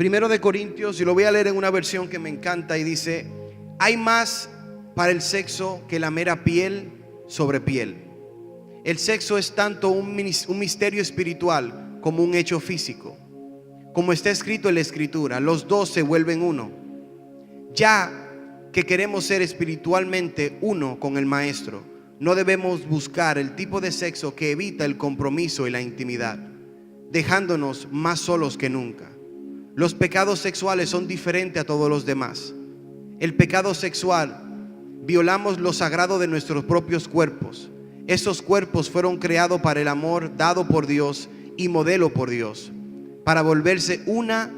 Primero de Corintios, y lo voy a leer en una versión que me encanta, y dice: hay más para el sexo que la mera piel sobre piel. El sexo es tanto un misterio espiritual como un hecho físico. Como está escrito en la Escritura, los dos se vuelven uno. Ya que queremos ser espiritualmente uno con el Maestro, no debemos buscar el tipo de sexo que evita el compromiso y la intimidad, dejándonos más solos que nunca. Los pecados sexuales son diferentes a todos los demás. El pecado sexual, violamos lo sagrado de nuestros propios cuerpos. Esos cuerpos fueron creados para el amor dado por Dios y modelo por Dios, para volverse una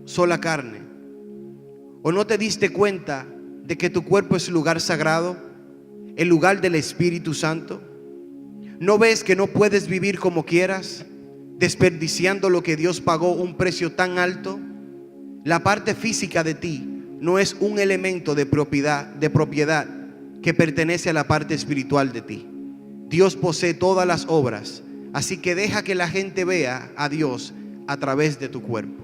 sola carne. ¿O no te diste cuenta de que tu cuerpo es lugar sagrado, el lugar del Espíritu Santo? ¿No ves que no puedes vivir como quieras, desperdiciando lo que Dios pagó un precio tan alto? La parte física de ti no es un elemento de propiedad que pertenece a la parte espiritual de ti. Dios posee todas las obras, así que deja que la gente vea a Dios a través de tu cuerpo.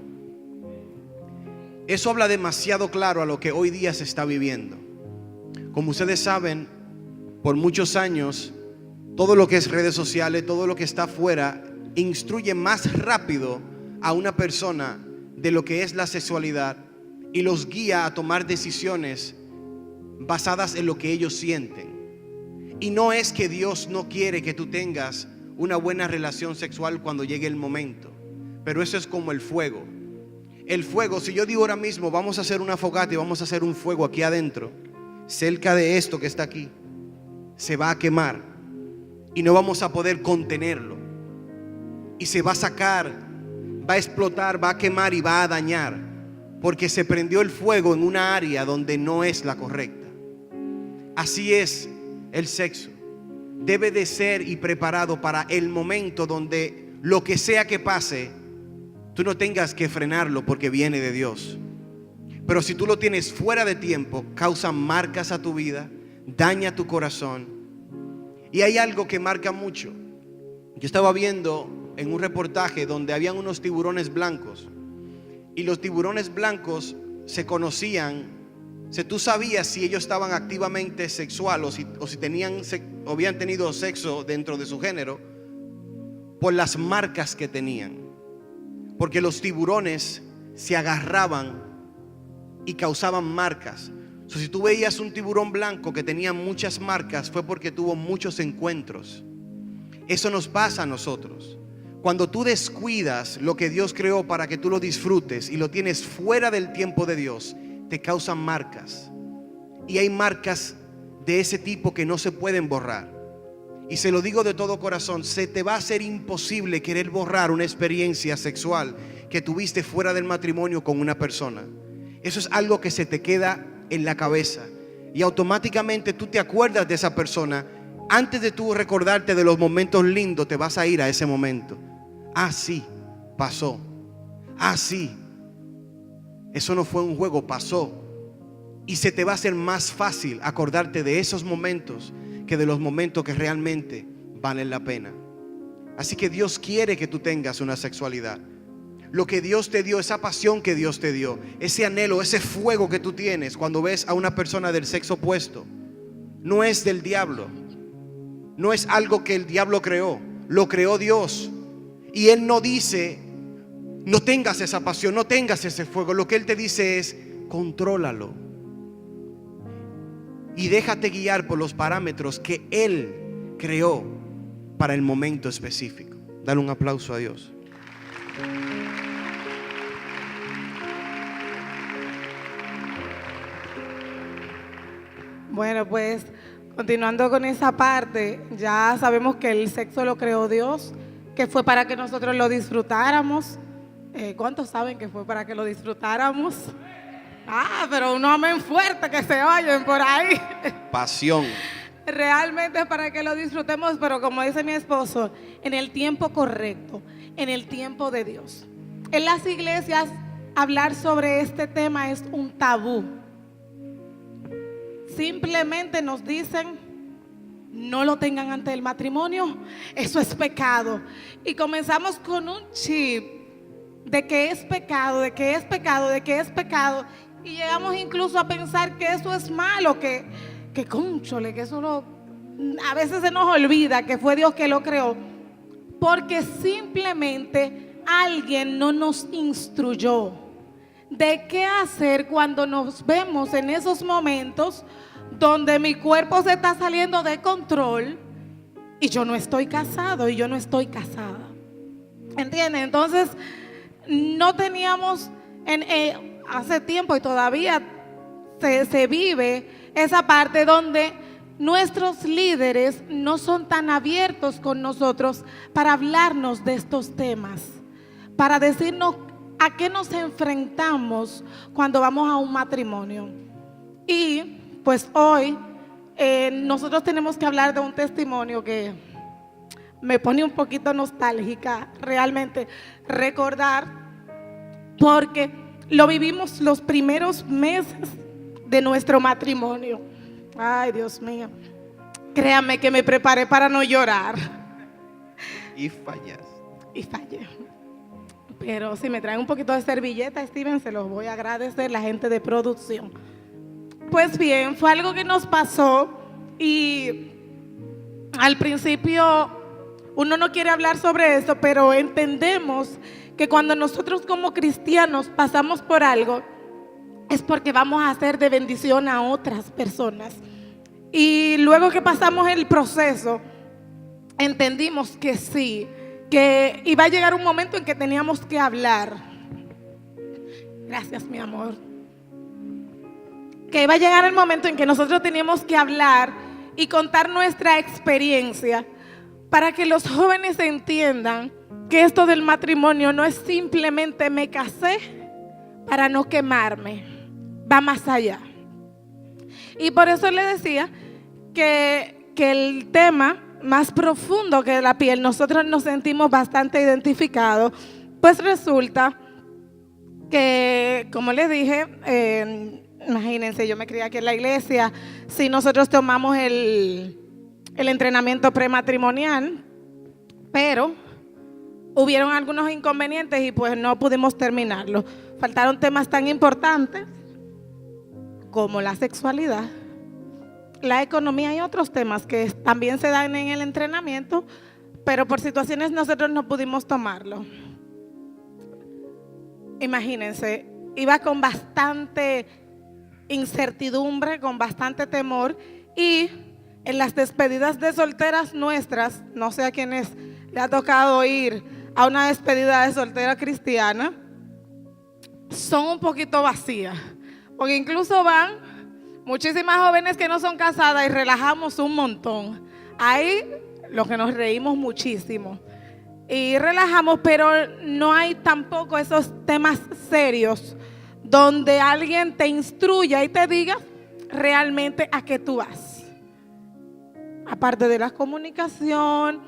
Eso habla demasiado claro a lo que hoy día se está viviendo. Como ustedes saben, por muchos años, todo lo que es redes sociales, todo lo que está afuera, instruye más rápido a una persona de lo que es la sexualidad y los guía a tomar decisiones basadas en lo que ellos sienten. Y no es que Dios no quiere que tú tengas una buena relación sexual cuando llegue el momento, pero eso es como el fuego. El fuego, si yo digo ahora mismo vamos a hacer una fogata y vamos a hacer un fuego aquí adentro, cerca de esto que está aquí, se va a quemar y no vamos a poder contenerlo, y se va a sacar, va a explotar, va a quemar y va a dañar, porque se prendió el fuego en una área donde no es la correcta. Así es el sexo. Debe de ser y preparado para el momento donde lo que sea que pase, tú no tengas que frenarlo porque viene de Dios. Pero si tú lo tienes fuera de tiempo, causa marcas a tu vida, daña tu corazón. Y hay algo que marca mucho. Yo estaba viendo en un reportaje donde habían unos tiburones blancos, y los tiburones blancos se conocían. Tú sabías si ellos estaban activamente sexual o si habían tenido sexo dentro de su género por las marcas que tenían, porque los tiburones se agarraban y causaban marcas. Si tú veías un tiburón blanco que tenía muchas marcas, fue porque tuvo muchos encuentros. Eso nos pasa a nosotros. Cuando tú descuidas lo que Dios creó para que tú lo disfrutes y lo tienes fuera del tiempo de Dios, te causan marcas. Y hay marcas de ese tipo que no se pueden borrar. Y se lo digo de todo corazón, se te va a hacer imposible querer borrar una experiencia sexual que tuviste fuera del matrimonio con una persona. Eso es algo que se te queda en la cabeza y automáticamente tú te acuerdas de esa persona. Antes de tú recordarte de los momentos lindos, te vas a ir a ese momento. Ah, sí, pasó. Ah, sí, eso no fue un juego, pasó. Y se te va a hacer más fácil acordarte de esos momentos que de los momentos que realmente valen la pena. Así que Dios quiere que tú tengas una sexualidad. Lo que Dios te dio, esa pasión que Dios te dio, ese anhelo, ese fuego que tú tienes cuando ves a una persona del sexo opuesto, no es del diablo. No es algo que el diablo creó, lo creó Dios. Y Él no dice no tengas esa pasión, no tengas ese fuego. Lo que Él te dice es contrólalo y déjate guiar por los parámetros que Él creó para el momento específico. Dale un aplauso a Dios. Bueno, pues continuando con esa parte, ya sabemos que el sexo lo creó Dios, que fue para que nosotros lo disfrutáramos. ¿Cuántos saben que fue para que lo disfrutáramos? Ah, pero un amén fuerte que se oyen por ahí. Pasión. Realmente es para que lo disfrutemos, pero como dice mi esposo, en el tiempo correcto, en el tiempo de Dios. En las iglesias, hablar sobre este tema es un tabú. Simplemente nos dicen, no lo tengan antes del matrimonio, eso es pecado. Y comenzamos con un chip de que es pecado, de que es pecado, de que es pecado. Y llegamos incluso a pensar que eso es malo, que cónchole, que eso a veces se nos olvida que fue Dios que lo creó, porque simplemente alguien no nos instruyó de qué hacer cuando nos vemos en esos momentos donde mi cuerpo se está saliendo de control y yo no estoy casado y yo no estoy casada. ¿Entienden? Entonces, no teníamos hace tiempo y todavía se vive esa parte donde nuestros líderes no son tan abiertos con nosotros para hablarnos de estos temas, para decirnos a qué nos enfrentamos cuando vamos a un matrimonio. Y pues hoy nosotros tenemos que hablar de un testimonio que me pone un poquito nostálgica, realmente recordar, porque lo vivimos los primeros meses de nuestro matrimonio. Ay, Dios mío, créanme que me preparé para no llorar. Y fallas. Y fallé. Pero si me traen un poquito de servilleta, Steven, se los voy a agradecer, la gente de producción. Pues bien, fue algo que nos pasó y al principio uno no quiere hablar sobre eso, pero entendemos que cuando nosotros como cristianos pasamos por algo, es porque vamos a hacer de bendición a otras personas. Y luego que pasamos el proceso, entendimos que sí, que iba a llegar un momento en que teníamos que hablar. Gracias, mi amor. Que iba a llegar el momento en que nosotros teníamos que hablar y contar nuestra experiencia para que los jóvenes entiendan que esto del matrimonio no es simplemente me casé para no quemarme, va más allá. Y por eso le decía que el tema más profundo que la piel, nosotros nos sentimos bastante identificados, pues resulta que, como les dije, imagínense, yo me crié aquí en la iglesia, si nosotros tomamos el entrenamiento prematrimonial, pero hubieron algunos inconvenientes y pues no pudimos terminarlo. Faltaron temas tan importantes como la sexualidad, la economía y otros temas que también se dan en el entrenamiento, pero por situaciones nosotros no pudimos tomarlo. Imagínense, iba con bastante incertidumbre, con bastante temor, y en las despedidas de solteras nuestras, no sé a quienes le ha tocado ir a una despedida de soltera cristiana, son un poquito vacías, porque incluso van muchísimas jóvenes que no son casadas y relajamos un montón. Ahí lo que nos reímos muchísimo y relajamos, pero no hay tampoco esos temas serios donde alguien te instruya y te diga realmente a qué tú vas. Aparte de la comunicación,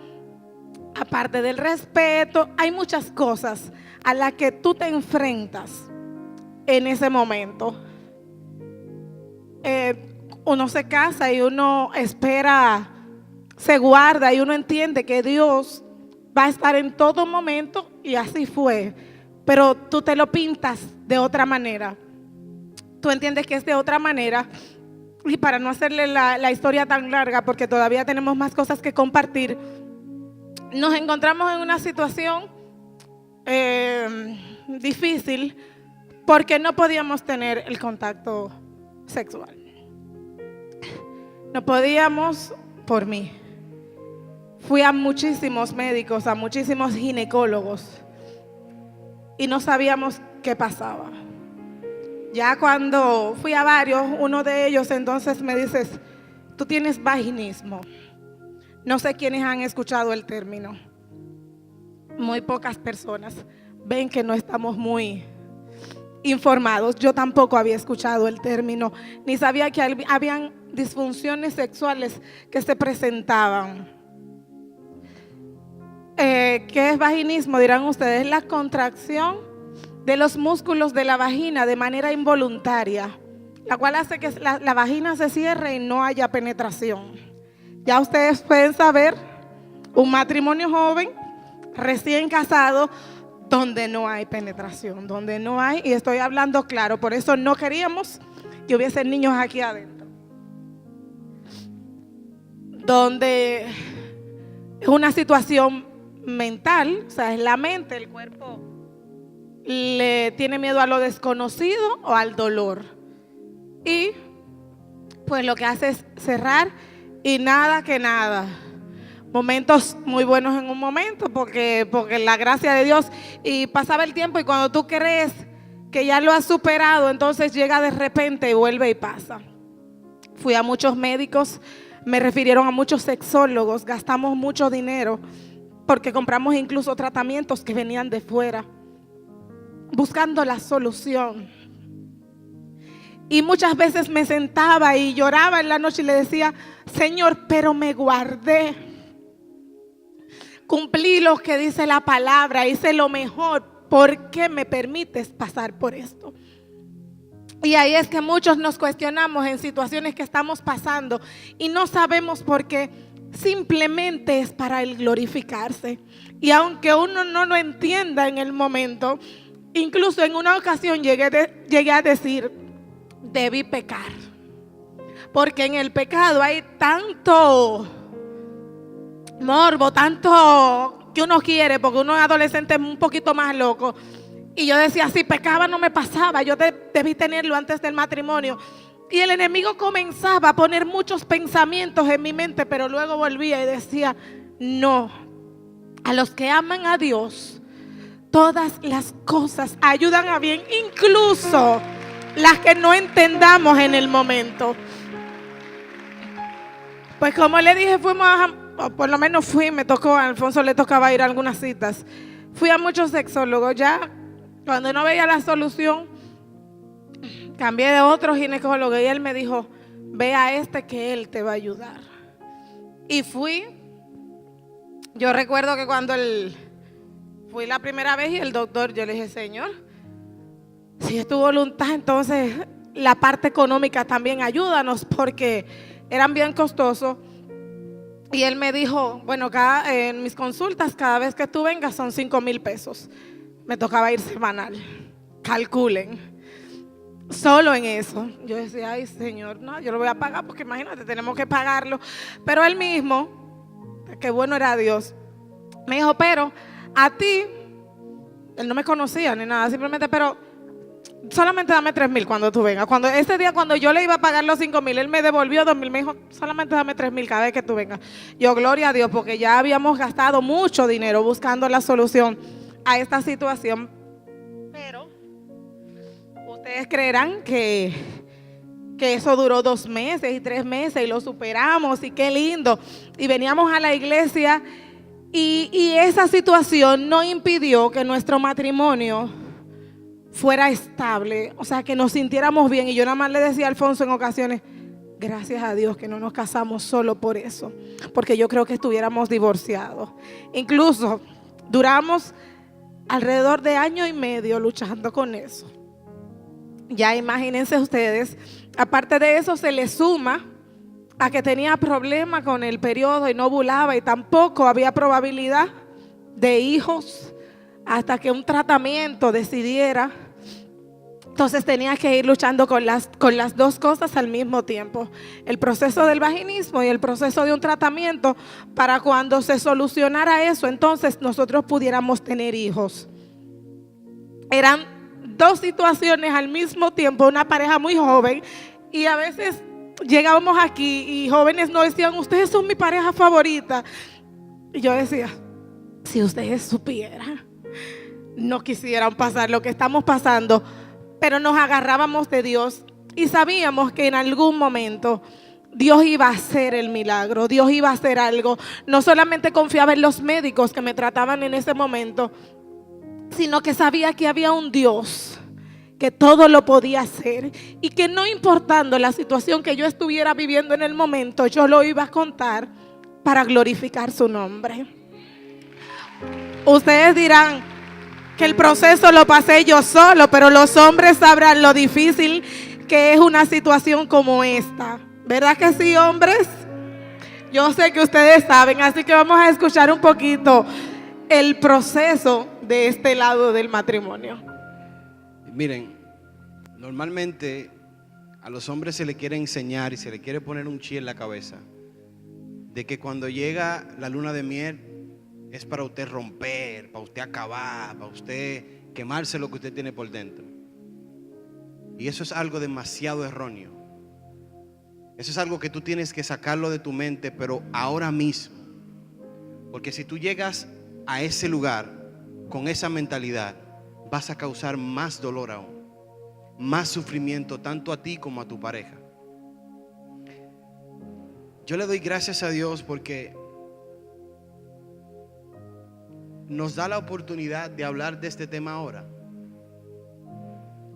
aparte del respeto, hay muchas cosas a las que tú te enfrentas en ese momento. Uno se casa y uno espera, se guarda y uno entiende que Dios va a estar en todo momento, y así fue, pero tú te lo pintas de otra manera. Tú entiendes que es de otra manera. Y para no hacerle la historia tan larga, porque todavía tenemos más cosas que compartir, nos encontramos en una situación difícil porque no podíamos tener el contacto sexual. No podíamos por mí. Fui a muchísimos médicos, a muchísimos ginecólogos y no sabíamos qué pasaba. Ya cuando fui a varios, uno de ellos entonces me dice: tú tienes vaginismo. No sé quiénes han escuchado el término. Muy pocas personas. Ven que no estamos muy informados. Yo tampoco había escuchado el término, ni sabía que habían disfunciones sexuales que se presentaban. ¿Qué es vaginismo? Dirán ustedes. Es la contracción de los músculos de la vagina de manera involuntaria, la cual hace que la vagina se cierre y no haya penetración. Ya ustedes pueden saber, un matrimonio joven, recién casado, donde no hay penetración, donde no hay, y estoy hablando claro, por eso no queríamos que hubiesen niños aquí adentro. Donde es una situación mental, o sea, es la mente, el cuerpo le tiene miedo a lo desconocido o al dolor. Y pues lo que hace es cerrar y nada que nada. Momentos muy buenos en un momento porque la gracia de Dios, y pasaba el tiempo y cuando tú crees que ya lo has superado, entonces llega de repente y vuelve y pasa. Fui a muchos médicos, me refirieron a muchos sexólogos, gastamos mucho dinero porque compramos incluso tratamientos que venían de fuera, buscando la solución. Y muchas veces me sentaba y lloraba en la noche y le decía: Señor, pero me guardé, cumplí lo que dice la palabra, hice lo mejor, ¿por qué me permites pasar por esto? Y ahí es que muchos nos cuestionamos en situaciones que estamos pasando y no sabemos por qué. Simplemente es para el glorificarse. Y aunque uno no lo entienda en el momento, incluso en una ocasión llegué a decir: debí pecar, porque en el pecado hay tanto morbo, tanto que uno quiere, porque uno es adolescente un poquito más loco. Y yo decía: si pecaba no me pasaba, yo debí tenerlo antes del matrimonio. Y el enemigo comenzaba a poner muchos pensamientos en mi mente, pero luego volvía y decía: no, a los que aman a Dios todas las cosas ayudan a bien, incluso las que no entendamos en el momento. Pues como le dije, o por lo menos me tocó, a Alfonso le tocaba ir a algunas citas. Fui a muchos sexólogos. Ya cuando no veía la solución, cambié de otro ginecólogo y él me dijo: ve a este que él te va a ayudar. Y fui. Yo recuerdo que cuando fui la primera vez y el doctor, yo le dije: Señor, si es tu voluntad, entonces la parte económica también ayúdanos, porque eran bien costosos. Y él me dijo: bueno, en mis consultas, cada vez que tú vengas son 5,000 pesos. Me tocaba ir semanal. Calculen. Solo en eso. Yo decía: ay, Señor, no, yo lo voy a pagar, porque imagínate, tenemos que pagarlo. Pero él mismo, qué bueno era Dios, me dijo: pero a ti, él no me conocía ni nada, simplemente, pero solamente dame 3,000 cuando tú vengas. Ese día cuando yo le iba a pagar los 5,000, él me devolvió 2,000, me dijo: solamente dame 3,000 cada vez que tú vengas. Yo, gloria a Dios, porque ya habíamos gastado mucho dinero buscando la solución a esta situación. Pero ustedes creerán que eso duró 2 meses y 3 meses y lo superamos, y qué lindo. Y veníamos a la iglesia y esa situación no impidió que nuestro matrimonio fuera estable, o sea, que nos sintiéramos bien. Y yo nada más le decía a Alfonso en ocasiones: gracias a Dios que no nos casamos solo por eso, porque yo creo que estuviéramos divorciados. Incluso duramos alrededor de 1 año y medio luchando con eso. Ya imagínense ustedes, aparte de eso se le suma a que tenía problemas con el periodo y no ovulaba, y tampoco había probabilidad de hijos hasta que un tratamiento decidiera. Entonces tenía que ir luchando con las 2 cosas al mismo tiempo: el proceso del vaginismo y el proceso de un tratamiento, para cuando se solucionara eso, entonces nosotros pudiéramos tener hijos. Eran 2 situaciones al mismo tiempo, una pareja muy joven, y a veces llegábamos aquí y jóvenes nos decían: ustedes son mi pareja favorita. Y yo decía: si ustedes supieran, no quisieran pasar lo que estamos pasando. Pero nos agarrábamos de Dios y sabíamos que en algún momento Dios iba a hacer el milagro, Dios iba a hacer algo. No solamente confiaba en los médicos que me trataban en ese momento, sino que sabía que había un Dios que todo lo podía hacer, y que no importando la situación que yo estuviera viviendo en el momento, yo lo iba a contar para glorificar su nombre. Ustedes dirán que el proceso lo pasé yo solo, pero los hombres sabrán lo difícil que es una situación como esta. ¿Verdad que sí, hombres? Yo sé que ustedes saben, así que vamos a escuchar un poquito el proceso de este lado del matrimonio. Miren, normalmente a los hombres se le quiere enseñar y se le quiere poner un chip en la cabeza de que cuando llega la luna de miel es para usted romper, para usted acabar, para usted quemarse lo que usted tiene por dentro. Y eso es algo demasiado erróneo. Eso es algo que tú tienes que sacarlo de tu mente, pero ahora mismo. Porque si tú llegas a ese lugar con esa mentalidad, vas a causar más dolor aún, más sufrimiento tanto a ti como a tu pareja. Yo le doy gracias a Dios porque nos da la oportunidad de hablar de este tema ahora.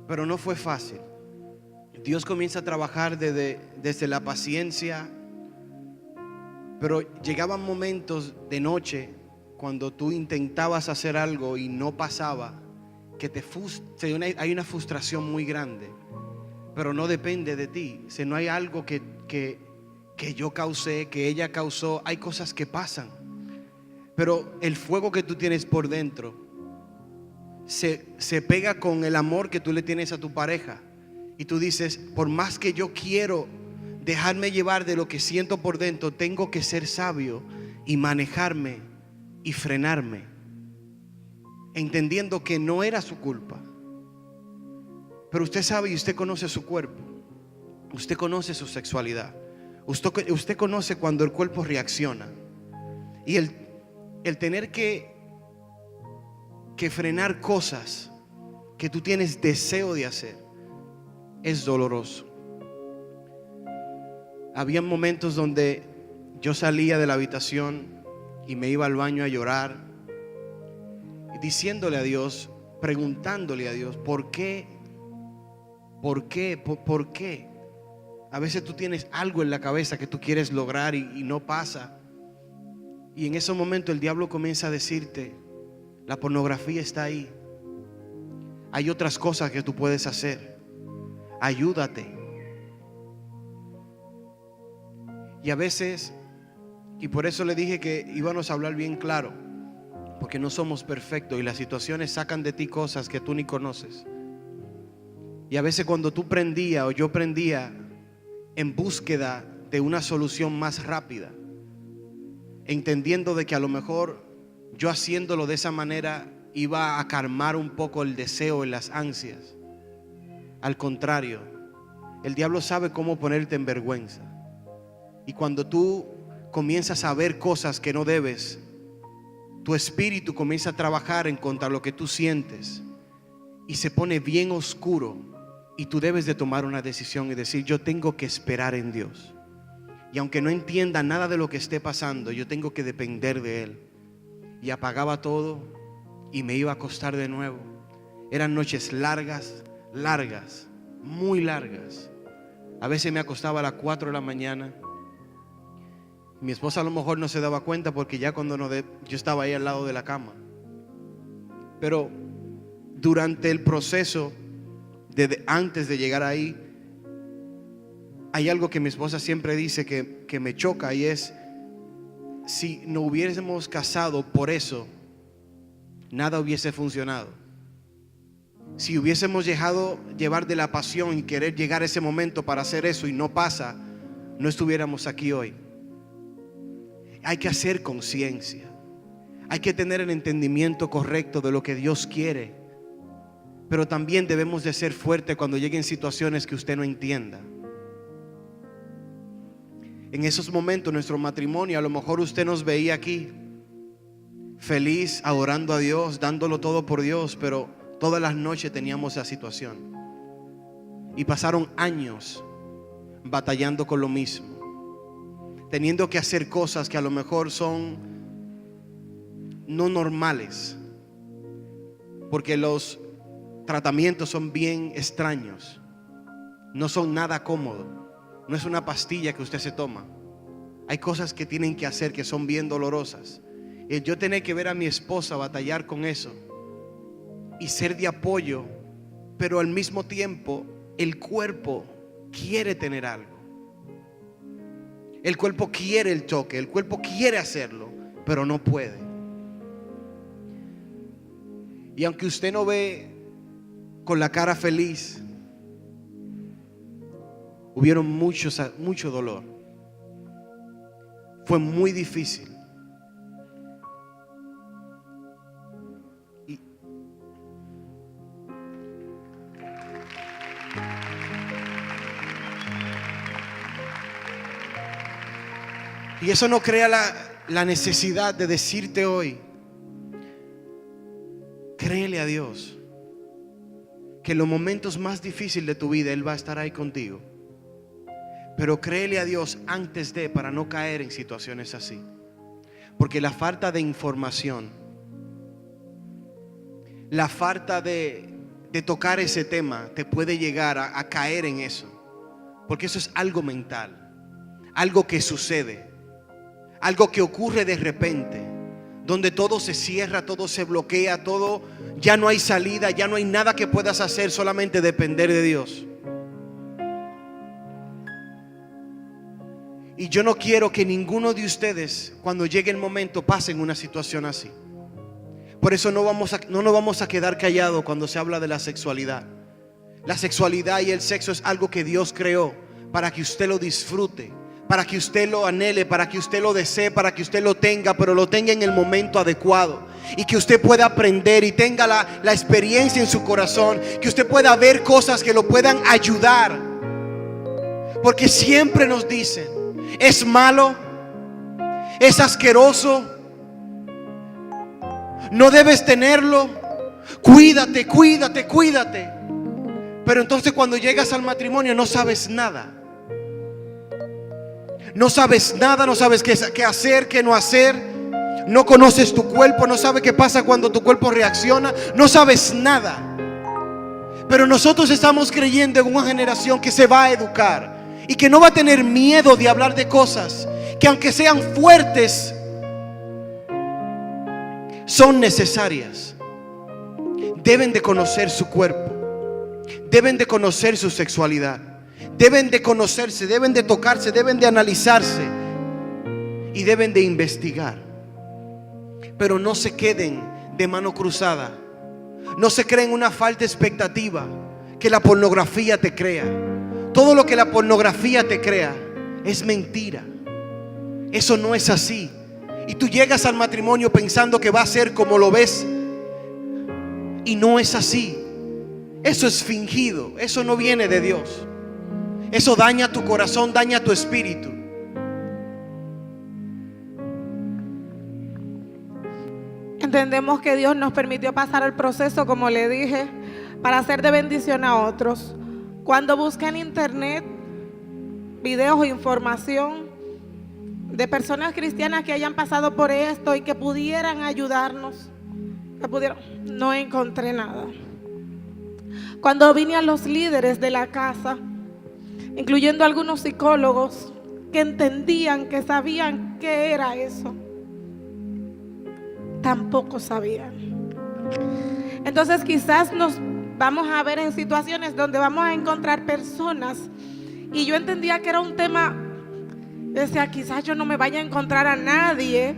Pero no fue fácil. Dios comienza a trabajar desde la paciencia. Pero llegaban momentos de noche cuando tú intentabas hacer algo y no pasaba, que hay una frustración muy grande. Pero no depende de ti. Si no hay algo que yo causé, que ella causó, hay cosas que pasan. Pero el fuego que tú tienes por dentro se pega con el amor que tú le tienes a tu pareja. Y tú dices, por más que yo quiero dejarme llevar de lo que siento por dentro, tengo que ser sabio y manejarme y frenarme, entendiendo que no era su culpa. Pero usted sabe y usted conoce su cuerpo. Usted conoce su sexualidad. Usted conoce cuando el cuerpo reacciona. Y el tener que frenar cosas que tú tienes deseo de hacer es doloroso. Había momentos donde yo salía de la habitación y me iba al baño a llorar, diciéndole a Dios, preguntándole a Dios, ¿por qué? ¿Por qué? ¿Por qué? A veces tú tienes algo en la cabeza que tú quieres lograr y no pasa. Y en ese momento el diablo comienza a decirte, la pornografía está ahí. Hay otras cosas que tú puedes hacer. Ayúdate. Y a veces, y por eso le dije que íbamos a hablar bien claro, porque no somos perfectos y las situaciones sacan de ti cosas que tú ni conoces. Y a veces cuando tú prendías o yo prendía en búsqueda de una solución más rápida, entendiendo de que a lo mejor yo haciéndolo de esa manera iba a calmar un poco el deseo y las ansias. Al contrario, el diablo sabe cómo ponerte en vergüenza. Y cuando tú comienzas a ver cosas que no debes, tu espíritu comienza a trabajar en contra de lo que tú sientes y se pone bien oscuro, y tú debes de tomar una decisión y decir, yo tengo que esperar en Dios. Y aunque no entienda nada de lo que esté pasando, yo tengo que depender de Él. Y apagaba todo y me iba a acostar de nuevo. Eran noches largas, muy largas. A veces me acostaba a las 4 de la mañana. Mi esposa a lo mejor no se daba cuenta porque ya cuando yo estaba ahí al lado de la cama. Pero durante el proceso, antes de llegar ahí, hay algo que mi esposa siempre dice que me choca, y es: si no hubiésemos casado por eso, nada hubiese funcionado. Si hubiésemos dejado llevar de la pasión y querer llegar a ese momento para hacer eso y no pasa, no estuviéramos aquí hoy. Hay que hacer conciencia. Hay que tener el entendimiento correcto de lo que Dios quiere. Pero también debemos de ser fuertes cuando lleguen situaciones que usted no entienda. En esos momentos, nuestro matrimonio, a lo mejor usted nos veía aquí feliz, adorando a Dios, dándolo todo por Dios, pero todas las noches teníamos esa situación. Y pasaron años batallando con lo mismo, teniendo que hacer cosas que a lo mejor son no normales, porque los tratamientos son bien extraños, no son nada cómodos. No es una pastilla que usted se toma. Hay cosas que tienen que hacer que son bien dolorosas. Y yo tener que ver a mi esposa batallar con eso y ser de apoyo, pero al mismo tiempo el cuerpo quiere tener algo. El cuerpo quiere el toque, el cuerpo quiere hacerlo, pero no puede. Y aunque usted no ve con la cara feliz, hubieron mucho dolor. Fue muy difícil. Y eso no crea la necesidad de decirte hoy, créele a Dios, que en los momentos más difíciles de tu vida Él va a estar ahí contigo. Pero créele a Dios antes de, para no caer en situaciones así. Porque la falta de información, la falta de tocar ese tema te puede llegar a caer en eso. Porque eso es algo mental, algo que sucede, algo que ocurre de repente, donde todo se cierra, todo se bloquea, todo, ya no hay salida, ya no hay nada que puedas hacer, solamente depender de Dios. Y yo no quiero que ninguno de ustedes, cuando llegue el momento, pasen una situación así. Por eso no nos vamos a quedar callados cuando se habla de la sexualidad. La sexualidad y el sexo es algo que Dios creó para que usted lo disfrute, para que usted lo anhele, para que usted lo desee, para que usted lo tenga, pero lo tenga en el momento adecuado. Y que usted pueda aprender y tenga la experiencia en su corazón, que usted pueda ver cosas que lo puedan ayudar. Porque siempre nos dicen, es malo, es asqueroso, no debes tenerlo, cuídate, cuídate, cuídate. Pero entonces cuando llegas al matrimonio no sabes nada. No sabes nada, no sabes qué hacer, qué no hacer. No conoces tu cuerpo, no sabes qué pasa cuando tu cuerpo reacciona. No sabes nada. Pero nosotros estamos creyendo en una generación que se va a educar y que no va a tener miedo de hablar de cosas que, aunque sean fuertes, son necesarias. Deben de conocer su cuerpo, deben de conocer su sexualidad, deben de conocerse, deben de tocarse, deben de analizarse y deben de investigar. Pero no se queden de mano cruzada, no se creen una falsa expectativa que la pornografía te crea. Todo lo que la pornografía te crea es mentira. Eso no es así. Y tú llegas al matrimonio pensando que va a ser como lo ves, y no es así. Eso es fingido, eso no viene de Dios. Eso daña tu corazón, daña tu espíritu. Entendemos que Dios nos permitió pasar el proceso, como le dije, para ser de bendición a otros. Cuando busqué en internet videos o información de personas cristianas que hayan pasado por esto y que pudieran ayudarnos, no encontré nada. Cuando vine a los líderes de la casa, incluyendo algunos psicólogos que entendían, que sabían qué era eso, tampoco sabían. Entonces quizás nos vamos a ver en situaciones donde vamos a encontrar personas, y yo entendía que era un tema, decía, quizás yo no me vaya a encontrar a nadie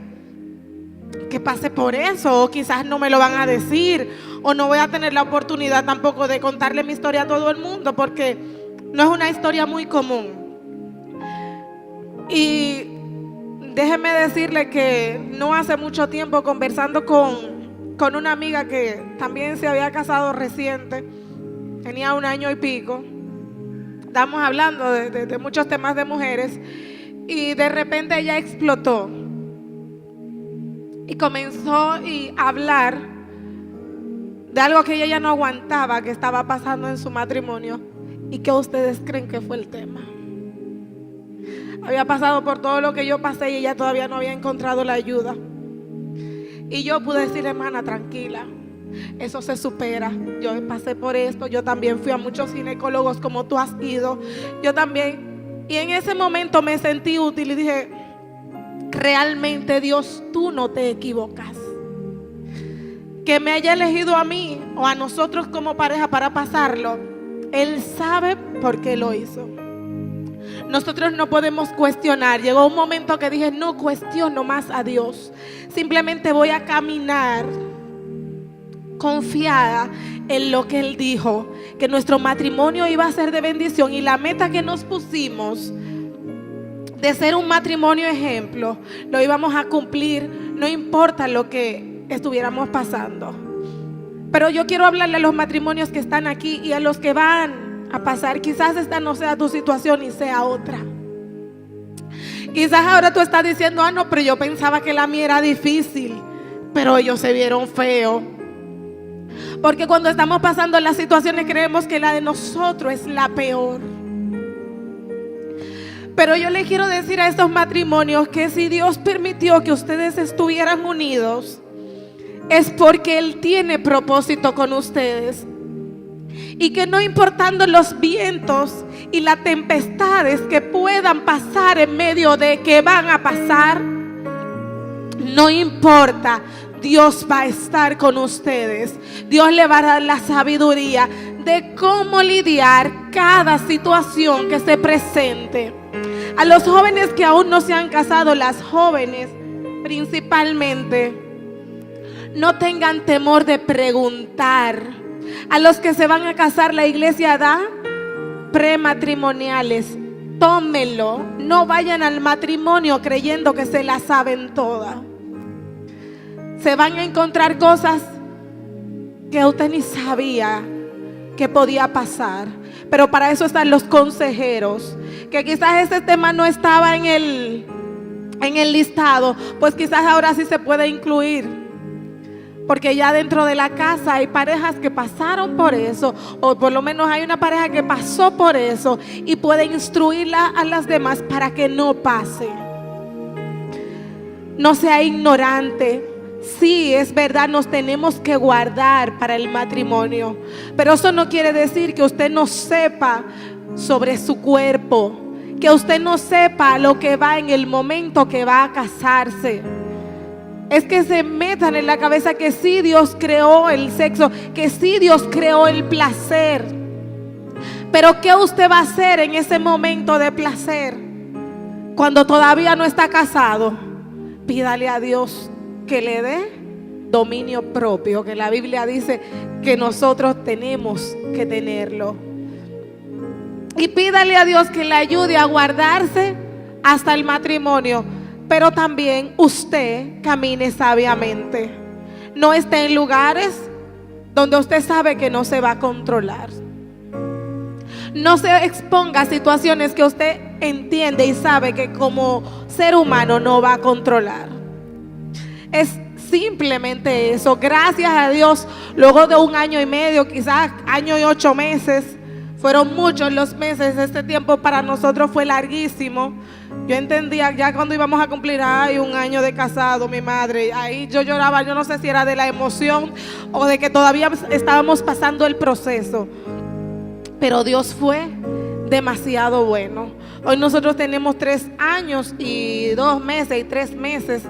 que pase por eso, o quizás no me lo van a decir, o no voy a tener la oportunidad tampoco de contarle mi historia a todo el mundo, porque no es una historia muy común. Y déjeme decirle que no hace mucho tiempo, conversando con una amiga que también se había casado reciente, tenía 1 año y pico, estábamos hablando de muchos temas de mujeres, y de repente ella explotó y comenzó a hablar de algo que ella ya no aguantaba, que estaba pasando en su matrimonio. ¿Y qué ustedes creen que fue el tema? Había pasado por todo lo que yo pasé y ella todavía no había encontrado la ayuda. Y yo pude decirle, hermana, tranquila, eso se supera. Yo pasé por esto, yo también fui a muchos ginecólogos como tú has ido, yo también. Y en ese momento me sentí útil y dije, realmente Dios, tú no te equivocas. Que me haya elegido a mí o a nosotros como pareja para pasarlo, Él sabe por qué lo hizo. Nosotros no podemos cuestionar. Llegó un momento que dije, no cuestiono más a Dios, simplemente voy a caminar confiada en lo que Él dijo, que nuestro matrimonio iba a ser de bendición, y la meta que nos pusimos de ser un matrimonio ejemplo, lo íbamos a cumplir, no importa lo que estuviéramos pasando. Pero yo quiero hablarle a los matrimonios que están aquí y a los que van a pasar. Quizás esta no sea tu situación y sea otra. Quizás ahora tú estás diciendo: ah, no, pero yo pensaba que la mía era difícil, pero ellos se vieron feo. Porque cuando estamos pasando las situaciones creemos que la de nosotros es la peor. Pero yo le quiero decir a estos matrimonios que si Dios permitió que ustedes estuvieran unidos, es porque Él tiene propósito con ustedes. Y que no importando los vientos y las tempestades que puedan pasar en medio de que van a pasar, no importa, Dios va a estar con ustedes. Dios le va a dar la sabiduría de cómo lidiar cada situación que se presente. A los jóvenes que aún no se han casado, las jóvenes principalmente, no tengan temor de preguntar. A los que se van a casar, la iglesia da prematrimoniales. Tómenlo. No vayan al matrimonio creyendo que se la saben todas. Se van a encontrar cosas que usted ni sabía que podía pasar. Pero para eso están los consejeros. Que quizás ese tema no estaba en el listado, pues quizás ahora sí se puede incluir. Porque ya dentro de la casa hay parejas que pasaron por eso, o por lo menos hay una pareja que pasó por eso y puede instruirla a las demás para que no pase. No sea ignorante. Sí, es verdad, nos tenemos que guardar para el matrimonio, pero eso no quiere decir que usted no sepa sobre su cuerpo, que usted no sepa lo que va en el momento que va a casarse. Es que se metan en la cabeza que sí Dios creó el sexo, que sí Dios creó el placer. Pero ¿qué usted va a hacer en ese momento de placer? Cuando todavía no está casado, pídale a Dios que le dé dominio propio, que la Biblia dice que nosotros tenemos que tenerlo. Y pídale a Dios que le ayude a guardarse hasta el matrimonio. Pero también usted camine sabiamente. No esté en lugares donde usted sabe que no se va a controlar. No se exponga a situaciones que usted entiende y sabe que como ser humano no va a controlar. Es simplemente eso. Gracias a Dios, luego de 1 año y medio, quizás 1 año y 8 meses, fueron muchos los meses. Este tiempo para nosotros fue larguísimo. Yo entendía ya cuando íbamos a cumplir 1 año de casado, mi madre, ahí yo lloraba. Yo no sé si era de la emoción o de que todavía estábamos pasando el proceso, pero Dios fue demasiado bueno. Hoy nosotros tenemos 3 años y 2 meses y 3 meses,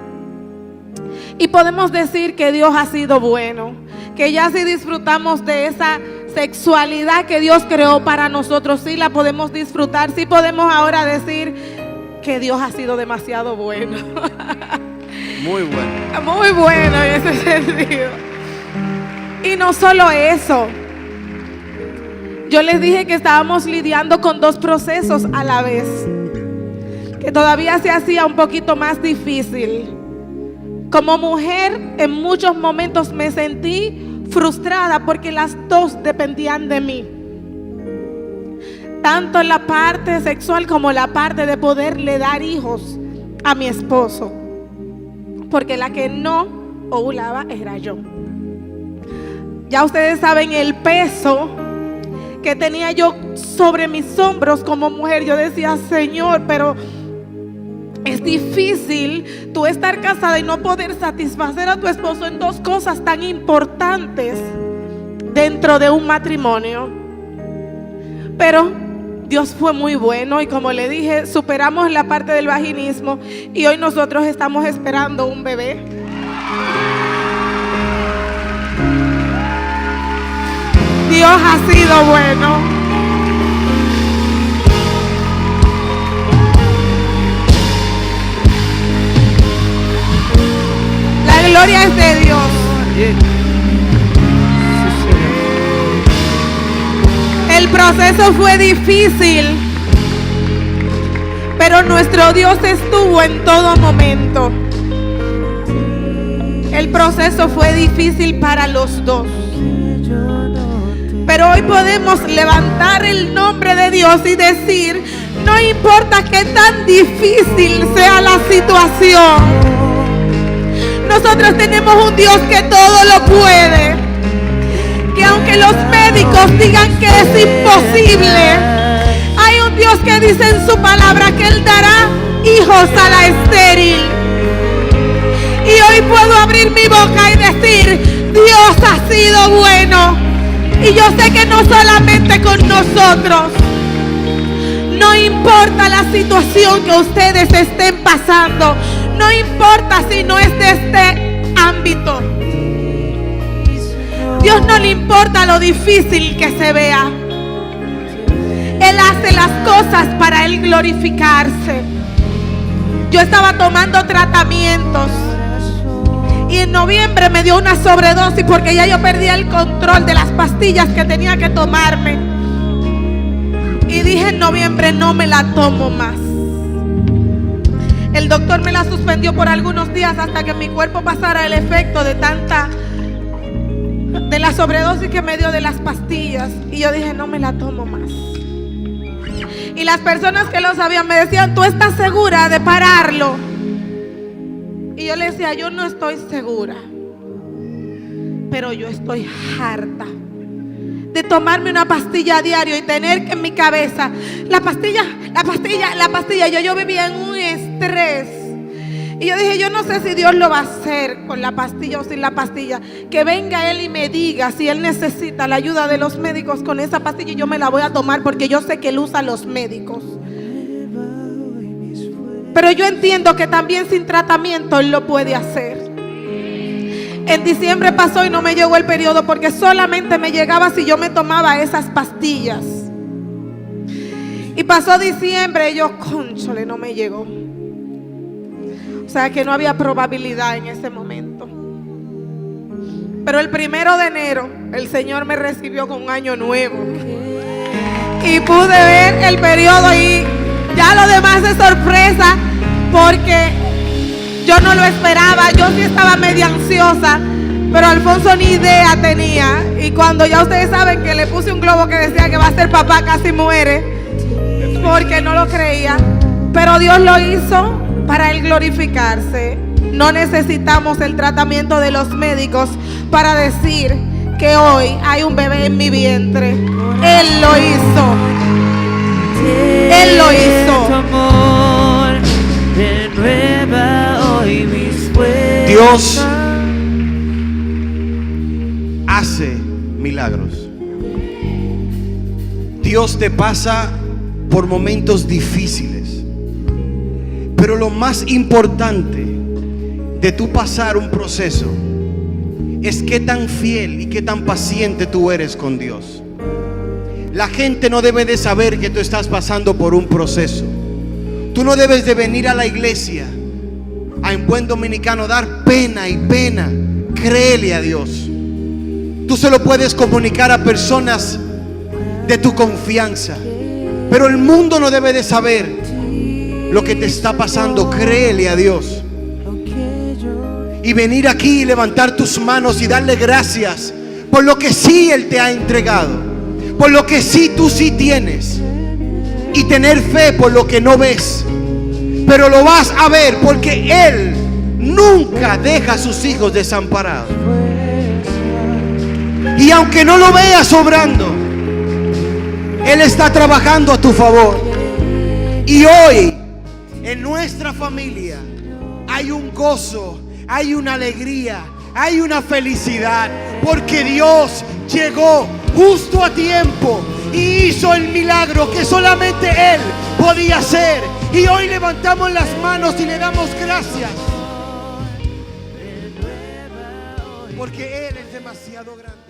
y podemos decir que Dios ha sido bueno, que ya sí disfrutamos de esa sexualidad que Dios creó para nosotros. Sí la podemos disfrutar, sí podemos ahora decir que Dios ha sido demasiado bueno. Muy bueno. Muy bueno en ese sentido. Y no solo eso. Yo les dije que estábamos lidiando con 2 procesos a la vez, que todavía se hacía un poquito más difícil. Como mujer, en muchos momentos me sentí frustrada porque las 2 dependían de mí. Tanto la parte sexual como la parte de poderle dar hijos a mi esposo. Porque la que no ovulaba era yo. Ya ustedes saben el peso que tenía yo sobre mis hombros como mujer. Yo decía: Señor, pero es difícil tú estar casada y no poder satisfacer a tu esposo en 2 cosas tan importantes dentro de un matrimonio. Pero Dios fue muy bueno, y como le dije, superamos la parte del vaginismo y hoy nosotros estamos esperando un bebé. Dios ha sido bueno. La gloria es de Dios. el proceso fue difícil, pero nuestro Dios estuvo en todo momento. El proceso fue difícil para los dos, pero hoy podemos levantar el nombre de Dios y decir: no importa qué tan difícil sea la situación, nosotros tenemos un Dios que todo lo puede. Que aunque los médicos digan que es imposible, hay un Dios que dice en su palabra que Él dará hijos a la estéril. Y hoy puedo abrir mi boca y decir: Dios ha sido bueno. Y yo sé que no solamente con nosotros. No importa la situación que ustedes estén pasando, no importa si no es de este ámbito. Dios no le importa lo difícil que se vea. Él hace las cosas para Él glorificarse. Yo estaba tomando tratamientos y en noviembre me dio una sobredosis porque ya yo perdí el control de las pastillas que tenía que tomarme. Y dije en noviembre: no me la tomo más. El doctor me la suspendió por algunos días hasta que mi cuerpo pasara el efecto de la sobredosis que me dio de las pastillas. Y yo dije: no me la tomo más. Y las personas que lo sabían me decían: ¿tú estás segura de pararlo? Y yo le decía: yo no estoy segura, pero yo estoy harta de tomarme una pastilla a diario y tener en mi cabeza la pastilla. Yo vivía en un estrés. Y yo dije: yo no sé si Dios lo va a hacer con la pastilla o sin la pastilla. Que venga Él y me diga si Él necesita la ayuda de los médicos con esa pastilla, y yo me la voy a tomar porque yo sé que Él usa a los médicos. Pero yo entiendo que también sin tratamiento Él lo puede hacer. En diciembre pasó y no me llegó el periodo porque solamente me llegaba si yo me tomaba esas pastillas. Y pasó diciembre y yo: cónchole, no me llegó. O sea que no había probabilidad en ese momento. Pero el 1 de enero el Señor me recibió con un año nuevo. Y pude ver el periodo y ya lo demás es sorpresa porque yo no lo esperaba. Yo sí estaba media ansiosa, pero Alfonso ni idea tenía. Y cuando ya ustedes saben que le puse un globo que decía que va a ser papá, casi muere porque no lo creía. Pero Dios lo hizo para Él glorificarse. No necesitamos el tratamiento de los médicos para decir que hoy hay un bebé en mi vientre. Él lo hizo. Él lo hizo. Dios hace milagros. Dios te pasa por momentos difíciles, pero lo más importante de tú pasar un proceso es qué tan fiel y qué tan paciente tú eres con Dios. La gente no debe de saber que tú estás pasando por un proceso. Tú no debes de venir a la iglesia en buen dominicano dar pena y pena. Créele a Dios. Tú se lo puedes comunicar a personas de tu confianza, pero el mundo no debe de saber lo que te está pasando. Créele a Dios y venir aquí y levantar tus manos y darle gracias por lo que sí Él te ha entregado, por lo que sí tú sí tienes, y tener fe por lo que no ves, pero lo vas a ver porque Él nunca deja a sus hijos desamparados. Y aunque no lo veas obrando, Él está trabajando a tu favor. Y hoy en nuestra familia hay un gozo, hay una alegría, hay una felicidad, porque Dios llegó justo a tiempo y hizo el milagro que solamente Él podía hacer. Y hoy levantamos las manos y le damos gracias, porque Él es demasiado grande.